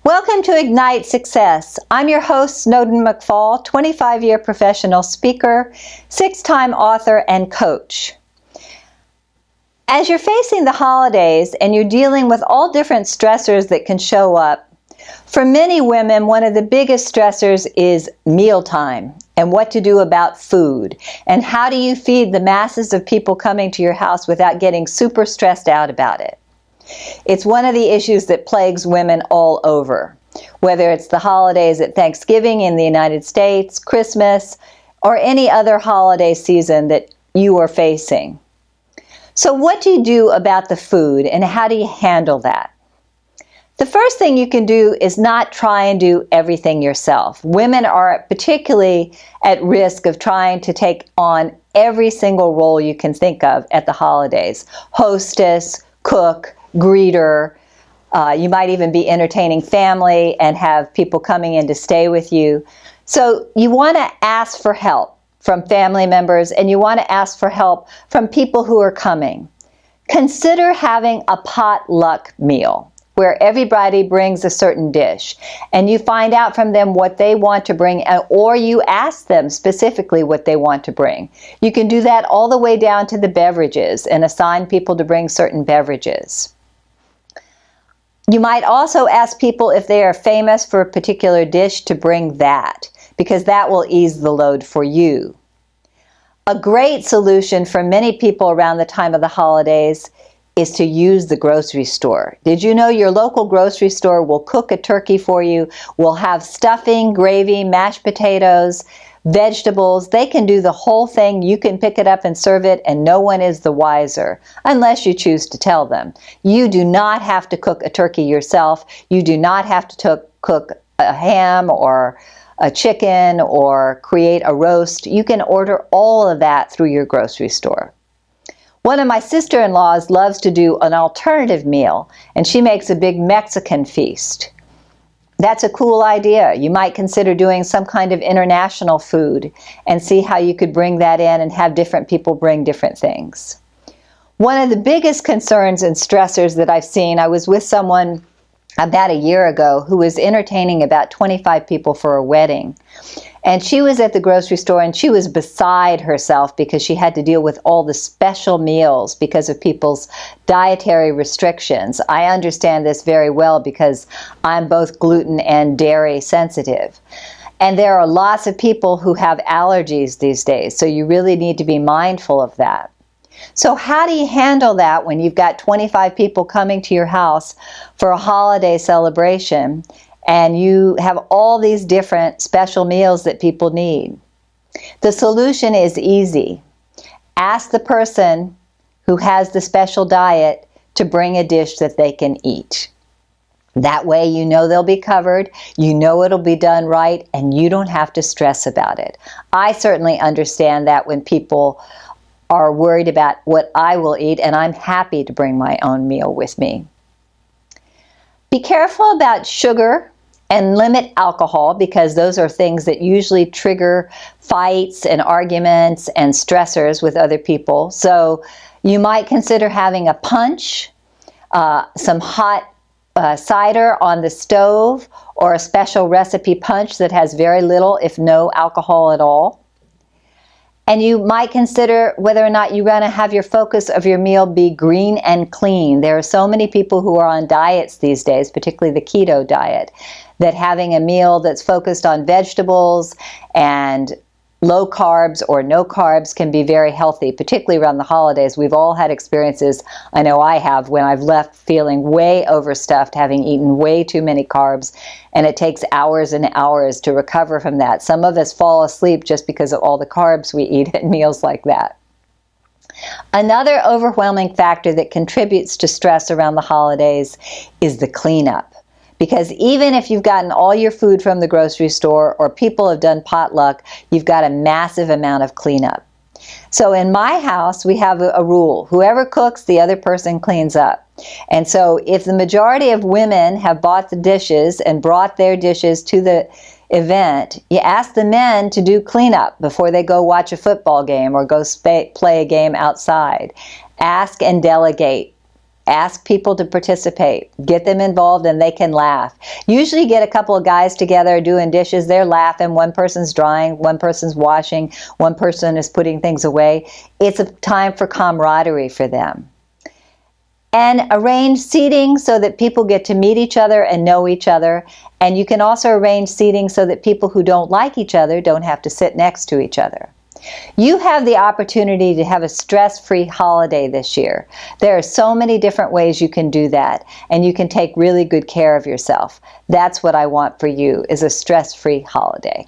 Welcome to Ignite Success. I'm your host, Snowden McFall, 25-year professional speaker, 6-time author, and coach. As you're facing the holidays and you're dealing with all different stressors that can show up, for many women, one of the biggest stressors is mealtime and what to do about food. And how do you feed the masses of people coming to your house without getting super stressed out about it? It's one of the issues that plagues women all over, whether it's the holidays at Thanksgiving in the United States, Christmas, or any other holiday season that you are facing. So what do you do about the food and how do you handle that? The first thing you can do is not try and do everything yourself. Women are particularly at risk of trying to take on every single role you can think of at the holidays. Hostess, cook, greeter. You might even be entertaining family and have people coming in to stay with you. So you want to ask for help from family members, and you want to ask for help from people who are coming. Consider having a potluck meal where everybody brings a certain dish, and you find out from them what they want to bring, or you ask them specifically what they want to bring. You can do that all the way down to the beverages and assign people to bring certain beverages. You might also ask people if they are famous for a particular dish to bring that, because that will ease the load for you. A great solution for many people around the time of the holidays is to use the grocery store. Did you know your local grocery store will cook a turkey for you, will have stuffing, gravy, mashed potatoes, vegetables? They can do the whole thing. You can pick it up and serve it, and no one is the wiser, unless you choose to tell them. You do not have to cook a turkey yourself. You do not have to cook a ham or a chicken or create a roast. You can order all of that through your grocery store. One of my sister-in-laws loves to do an alternative meal, and she makes a big Mexican feast. That's a cool idea. You might consider doing some kind of international food and see how you could bring that in and have different people bring different things. One of the biggest concerns and stressors that I've seen, I was with someone about a year ago who was entertaining about 25 people for a wedding. And she was at the grocery store and she was beside herself because she had to deal with all the special meals because of people's dietary restrictions. I understand this very well because I'm both gluten and dairy sensitive. And there are lots of people who have allergies these days, so you really need to be mindful of that. So how do you handle that when you've got 25 people coming to your house for a holiday celebration and you have all these different special meals that people need? The solution is easy. Ask the person who has the special diet to bring a dish that they can eat. That way you know they'll be covered, you know it'll be done right, and you don't have to stress about it. I certainly understand that when people are worried about what I will eat, and I'm happy to bring my own meal with me. Be careful about sugar and limit alcohol, because those are things that usually trigger fights and arguments and stressors with other people. So you might consider having a punch, some hot cider on the stove, or a special recipe punch that has very little, if no, alcohol at all. And you might consider whether or not you want to have your focus of your meal be green and clean. There are so many people who are on diets these days, particularly the keto diet, that having a meal that's focused on vegetables and low carbs or no carbs can be very healthy, particularly around the holidays. We've all had experiences, I know I have, when I've left feeling way overstuffed, having eaten way too many carbs, and it takes hours and hours to recover from that. Some of us fall asleep just because of all the carbs we eat at meals like that. Another overwhelming factor that contributes to stress around the holidays is the cleanup. Because even if you've gotten all your food from the grocery store or people have done potluck, you've got a massive amount of cleanup. So in my house, we have a rule. Whoever cooks, the other person cleans up. And so if the majority of women have bought the dishes and brought their dishes to the event, you ask the men to do cleanup before they go watch a football game or go play a game outside. Ask and delegate. Ask people to participate. Get them involved and they can laugh. Usually get a couple of guys together doing dishes. They're laughing. One person's drying, one person's washing, one person is putting things away. It's a time for camaraderie for them. And arrange seating so that people get to meet each other and know each other. And you can also arrange seating so that people who don't like each other don't have to sit next to each other. You have the opportunity to have a stress-free holiday this year. There are so many different ways you can do that, and you can take really good care of yourself. That's what I want for you, is a stress-free holiday.